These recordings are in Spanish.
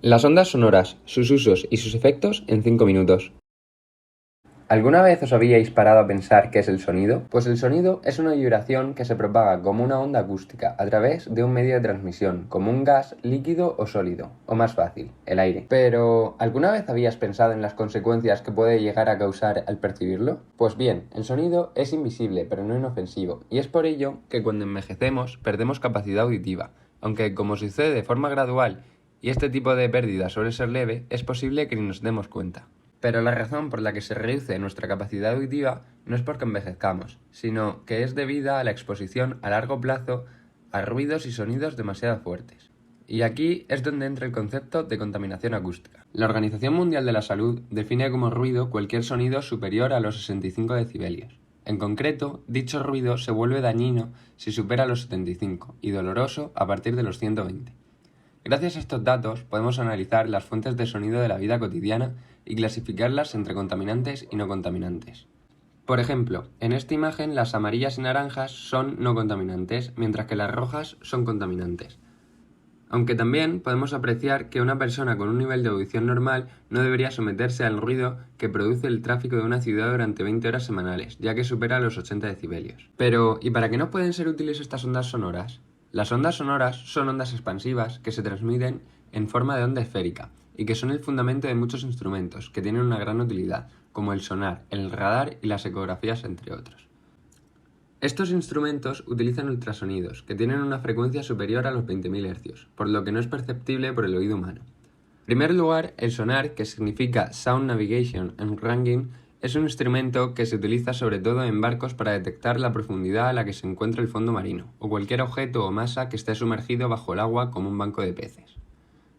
Las ondas sonoras, sus usos y sus efectos en 5 minutos. ¿Alguna vez os habíais parado a pensar qué es el sonido? Pues el sonido es una vibración que se propaga como una onda acústica a través de un medio de transmisión, como un gas, líquido o sólido, o más fácil, el aire. Pero, ¿alguna vez habías pensado en las consecuencias que puede llegar a causar al percibirlo? Pues bien, el sonido es invisible pero no inofensivo, y es por ello que cuando envejecemos perdemos capacidad auditiva, aunque como sucede de forma gradual y este tipo de pérdida suele ser leve, es posible que ni nos demos cuenta. Pero la razón por la que se reduce nuestra capacidad auditiva no es porque envejezcamos, sino que es debida a la exposición a largo plazo a ruidos y sonidos demasiado fuertes. Y aquí es donde entra el concepto de contaminación acústica. La Organización Mundial de la Salud define como ruido cualquier sonido superior a los 65 decibelios. En concreto, dicho ruido se vuelve dañino si supera los 75 y doloroso a partir de los 120. Gracias a estos datos podemos analizar las fuentes de sonido de la vida cotidiana y clasificarlas entre contaminantes y no contaminantes. Por ejemplo, en esta imagen las amarillas y naranjas son no contaminantes, mientras que las rojas son contaminantes. Aunque también podemos apreciar que una persona con un nivel de audición normal no debería someterse al ruido que produce el tráfico de una ciudad durante 20 horas semanales, ya que supera los 80 decibelios. Pero, ¿y para qué no pueden ser útiles estas ondas sonoras? Las ondas sonoras son ondas expansivas que se transmiten en forma de onda esférica y que son el fundamento de muchos instrumentos que tienen una gran utilidad, como el sonar, el radar y las ecografías, entre otros. Estos instrumentos utilizan ultrasonidos, que tienen una frecuencia superior a los 20.000 Hz, por lo que no es perceptible por el oído humano. En primer lugar, el sonar, que significa Sound Navigation and Ranging, es un instrumento que se utiliza sobre todo en barcos para detectar la profundidad a la que se encuentra el fondo marino, o cualquier objeto o masa que esté sumergido bajo el agua como un banco de peces.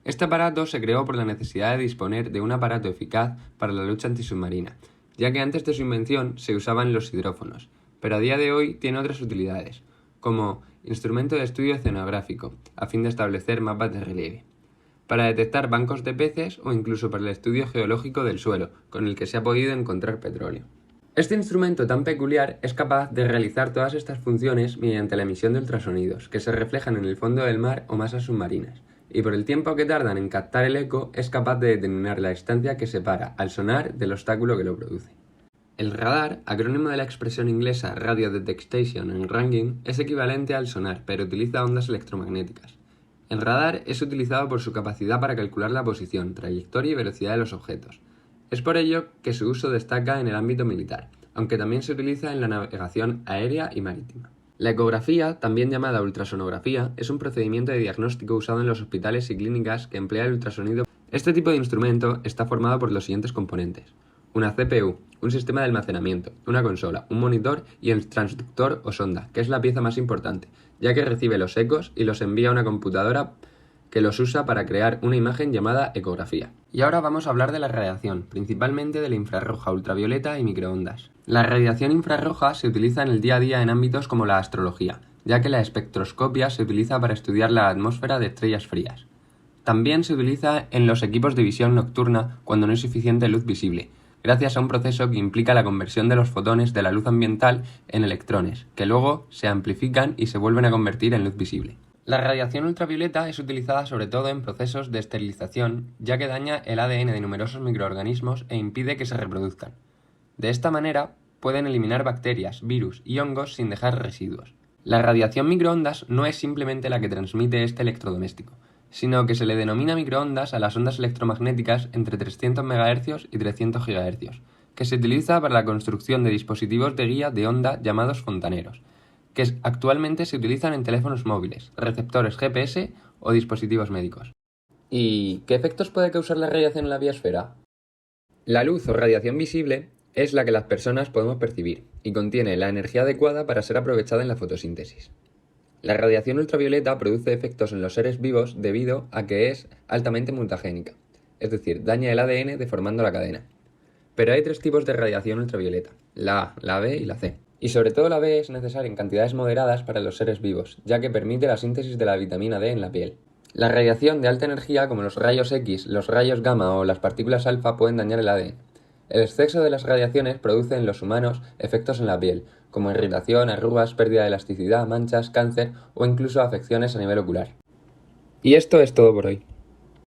Este aparato se creó por la necesidad de disponer de un aparato eficaz para la lucha antisubmarina, ya que antes de su invención se usaban los hidrófonos, pero a día de hoy tiene otras utilidades, como instrumento de estudio oceanográfico, a fin de establecer mapas de relieve, para detectar bancos de peces o incluso para el estudio geológico del suelo, con el que se ha podido encontrar petróleo. Este instrumento tan peculiar es capaz de realizar todas estas funciones mediante la emisión de ultrasonidos, que se reflejan en el fondo del mar o masas submarinas, y por el tiempo que tardan en captar el eco es capaz de determinar la distancia que separa al sonar del obstáculo que lo produce. El radar, acrónimo de la expresión inglesa Radio Detection and Ranging, es equivalente al sonar, pero utiliza ondas electromagnéticas. El radar es utilizado por su capacidad para calcular la posición, trayectoria y velocidad de los objetos. Es por ello que su uso destaca en el ámbito militar, aunque también se utiliza en la navegación aérea y marítima. La ecografía, también llamada ultrasonografía, es un procedimiento de diagnóstico usado en los hospitales y clínicas que emplea el ultrasonido. Este tipo de instrumento está formado por los siguientes componentes: una CPU, un sistema de almacenamiento, una consola, un monitor y el transductor o sonda, que es la pieza más importante, ya que recibe los ecos y los envía a una computadora que los usa para crear una imagen llamada ecografía. Y ahora vamos a hablar de la radiación, principalmente de la infrarroja, ultravioleta y microondas. La radiación infrarroja se utiliza en el día a día en ámbitos como la astrología, ya que la espectroscopia se utiliza para estudiar la atmósfera de estrellas frías. También se utiliza en los equipos de visión nocturna cuando no hay suficiente luz visible, gracias a un proceso que implica la conversión de los fotones de la luz ambiental en electrones, que luego se amplifican y se vuelven a convertir en luz visible. La radiación ultravioleta es utilizada sobre todo en procesos de esterilización, ya que daña el ADN de numerosos microorganismos e impide que se reproduzcan. De esta manera, pueden eliminar bacterias, virus y hongos sin dejar residuos. La radiación microondas no es simplemente la que transmite este electrodoméstico, sino que se le denomina microondas a las ondas electromagnéticas entre 300 MHz y 300 GHz, que se utiliza para la construcción de dispositivos de guía de onda llamados fontaneros, que actualmente se utilizan en teléfonos móviles, receptores GPS o dispositivos médicos. ¿Y qué efectos puede causar la radiación en la biosfera? La luz o radiación visible es la que las personas podemos percibir y contiene la energía adecuada para ser aprovechada en la fotosíntesis. La radiación ultravioleta produce efectos en los seres vivos debido a que es altamente mutagénica, es decir, daña el ADN deformando la cadena. Pero hay 3 tipos de radiación ultravioleta: la A, la B y la C. Y sobre todo la B es necesaria en cantidades moderadas para los seres vivos, ya que permite la síntesis de la vitamina D en la piel. La radiación de alta energía, como los rayos X, los rayos gamma o las partículas alfa, pueden dañar el ADN. El exceso de las radiaciones produce en los humanos efectos en la piel, como irritación, arrugas, pérdida de elasticidad, manchas, cáncer o incluso afecciones a nivel ocular. Y esto es todo por hoy.